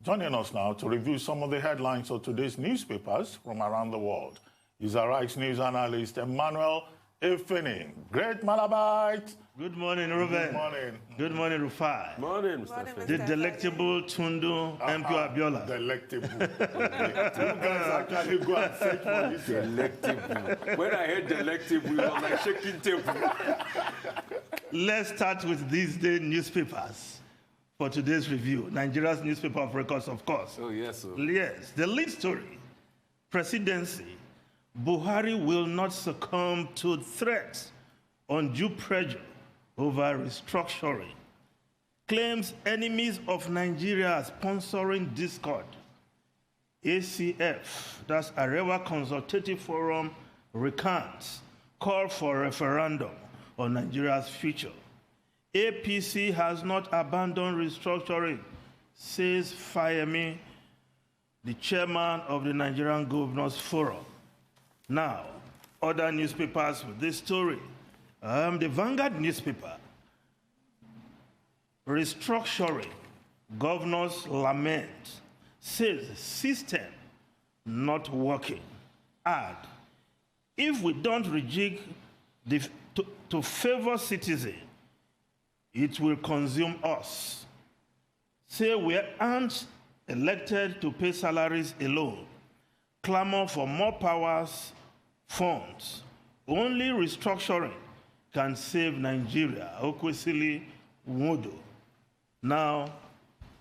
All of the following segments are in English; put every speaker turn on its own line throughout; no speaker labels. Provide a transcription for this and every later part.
Joining us now to review some of the headlines of today's newspapers from around the world is our Rights News analyst, Emmanuel Efening. Great Malabite.
Good morning, Ruben.
Good morning.
Good morning, Rufai.
Morning, Mr. Efening.
The delectable Tundu MP Abiola.
Delectable. You guys actually go and search for this.
Delectable. When I heard delectable, it was like shaking table.
Let's start with these day newspapers for today's review. Nigeria's newspaper of records, of course.
Oh, yes, sir.
Yes, the lead story. Presidency. Buhari will not succumb to threats. Undue pressure over restructuring. Claims enemies of Nigeria sponsoring discord. ACF, that's Arewa Consultative Forum, recants call for referendum on Nigeria's future. APC has not abandoned restructuring, says Fayemi, the chairman of the Nigerian Governors Forum. Now, other newspapers with this story. The Vanguard newspaper, restructuring, governors lament, says system not working. Add, if we don't rejig to favor citizens, it will consume us. Say we aren't elected to pay salaries alone. Clamor for more powers, funds. Only restructuring can save Nigeria. Okwesili Wodo. Now,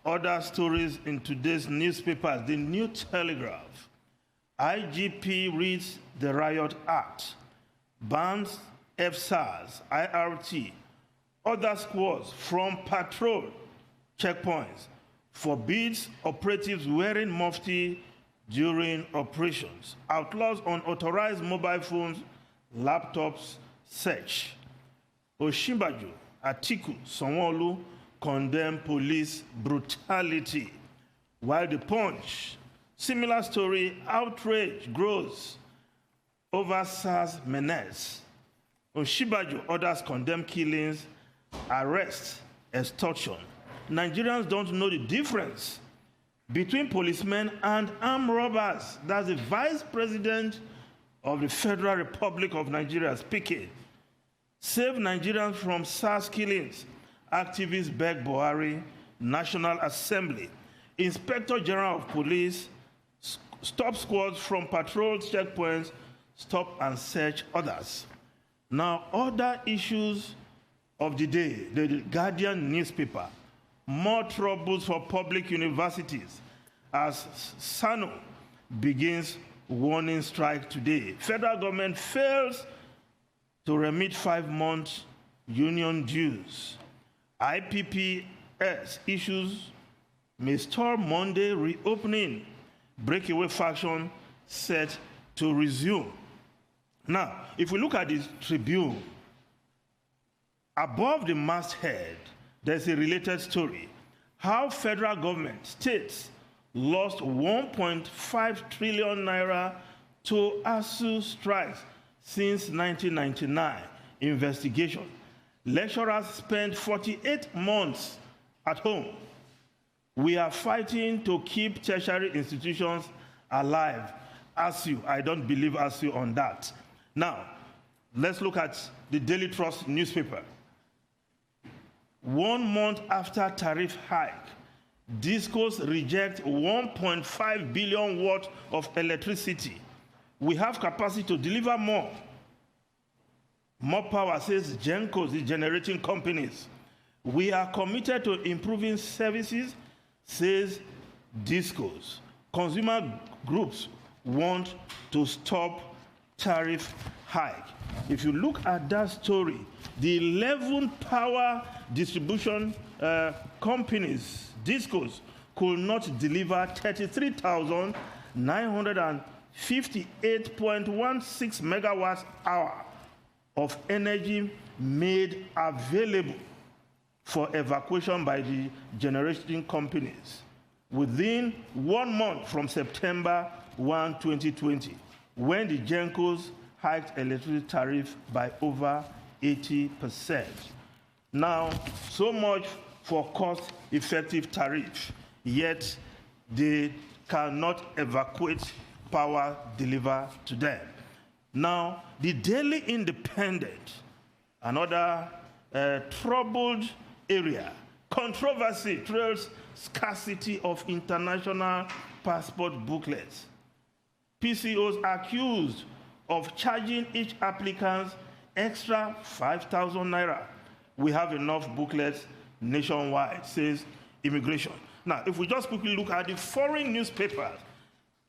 other stories in today's newspapers. The New Telegraph. IGP reads the Riot Act. Bans FSARS, IRT. Other squads from patrol checkpoints forbids operatives wearing mufti during operations. Outlaws unauthorized mobile phones, laptops, search. Osinbajo, Atiku, Sanwo-Olu condemn police brutality. While the Punch, similar story, outrage grows over SARS menace. Osinbajo, others condemn killings, arrest, extortion. Nigerians don't know the difference between policemen and armed robbers. That's the Vice President of the Federal Republic of Nigeria speaking. Save Nigerians from SARS killings. Activists beg Buhari, National Assembly. Inspector General of Police, stop squads from patrol checkpoints, stop and search others. Now, other issues of the day, the Guardian newspaper. More troubles for public universities as SANU begins warning strike today. Federal government fails to remit 5 months union dues. IPPS issues may stall Monday reopening. Breakaway faction set to resume. Now, if we look at this Tribune, above the masthead, there's a related story. How federal government, states, lost 1.5 trillion naira to ASU strikes since 1999. Investigation. Lecturers spent 48 months at home. We are fighting to keep tertiary institutions alive. ASU, I don't believe ASU on that. Now, let's look at the Daily Trust newspaper. 1 month after tariff hike, Discos reject 1.5 billion worth of electricity. We have capacity to deliver more. More power, says Gencos, the generating companies. We are committed to improving services, says Discos. Consumer groups want to stop tariff hike. If you look at that story, the 11 power distribution companies, Discos, could not deliver 33,958.16 megawatts hour of energy made available for evacuation by the generating companies within 1 month from September 1, 2020, when the Gencos hiked electricity tariff by over 80%. Now, so much for cost-effective tariff, yet they cannot evacuate power delivered to them. Now, the Daily Independent, another troubled area, controversy trails scarcity of international passport booklets. PCOs accused of charging each applicant extra 5,000 naira. We have enough booklets nationwide, says Immigration. Now, if we just quickly look at the foreign newspapers,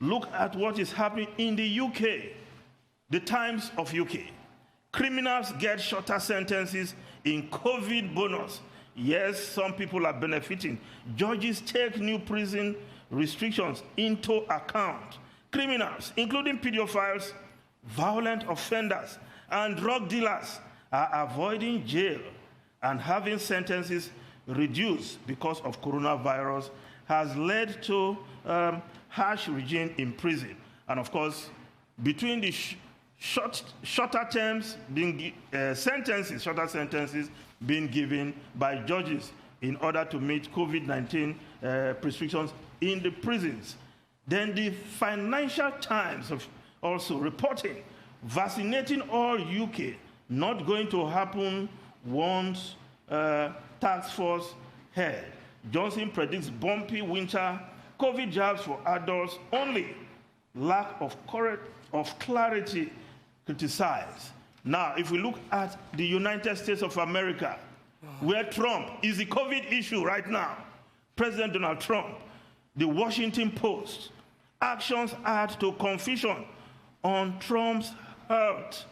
look at what is happening in the UK. The Times of UK. Criminals get shorter sentences in COVID bonus. Yes, some people are benefiting. Judges take new prison restrictions into account. Criminals, including pedophiles, violent offenders, and drug dealers, are avoiding jail, and having sentences reduced because of coronavirus has led to harsh regime in prison. And of course, between the shorter terms being shorter sentences being given by judges in order to meet COVID-19 prescriptions in the prisons. Then the Financial Times also reporting vaccinating all UK not going to happen once task force head. Johnson predicts bumpy winter, COVID jabs for adults only. Lack of clarity criticized. Now, if we look at the United States of America, where Trump is the COVID issue right now, President Donald Trump, the Washington Post, actions add to confusion on Trump's health.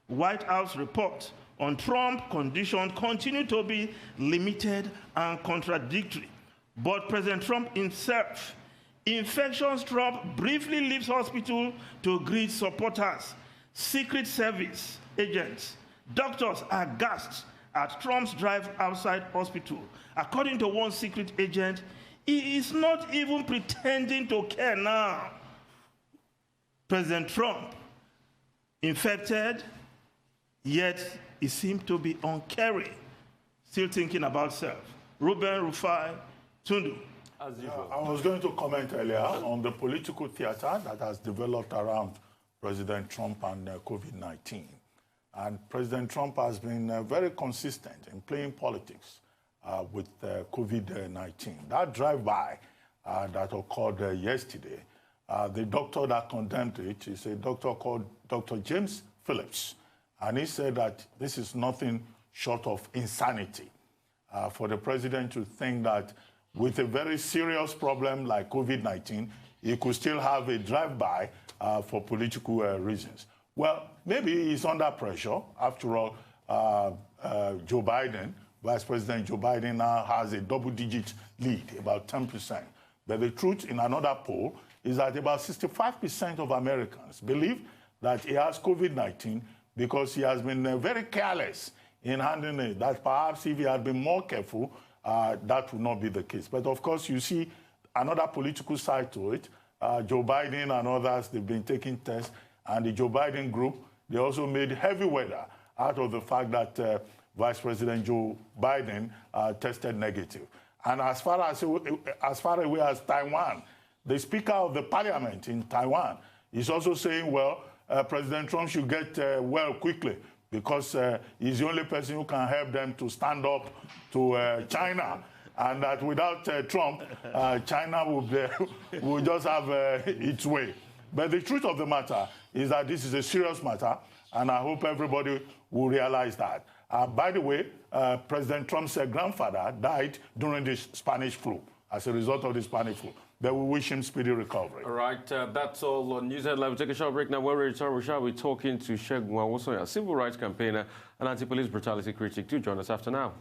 White House report on Trump condition continue to be limited and contradictory. But President Trump himself, infections Trump briefly leaves hospital to greet supporters. Secret Service agents, doctors are gassed at Trump's drive outside hospital. According to one secret agent, he is not even pretending to care now. President Trump, infected, yet he seemed to be uncaring, still thinking about self. Ruben Rufai, Tundu.
As usual. I was going to comment earlier on the political theater that has developed around President Trump and COVID-19. And President Trump has been very consistent in playing politics with COVID-19. That drive-by that occurred yesterday, the doctor that condemned it is a doctor called Dr. James Phillips. And he said that this is nothing short of insanity for the president to think that with a very serious problem like COVID-19, he could still have a drive-by for political reasons. Well, maybe he's under pressure. After all, Joe Biden, Vice President Joe Biden now has a double-digit lead, about 10%. But the truth in another poll is that about 65% of Americans believe that he has COVID-19 because he has been very careless in handling it, that perhaps if he had been more careful, that would not be the case. But of course, you see another political side to it. Joe Biden and others, they've been taking tests, and the Joe Biden group, they also made heavy weather out of the fact that Vice President Joe Biden tested negative. And as far away as Taiwan, the Speaker of the Parliament in Taiwan is also saying, well, President Trump should get well quickly because he's the only person who can help them to stand up to China. And that without Trump, China will just have its way. But the truth of the matter is that this is a serious matter, and I hope everybody will realize that. By the way, President Trump's grandfather died during the Spanish flu as a result of the Spanish flu. But we wish him speedy recovery. All
right, that's all on News Headline. We'll take a short break now. When we return, we shall be talking to Segun Awosoya, civil rights campaigner and anti-police brutality critic. Do join us after now.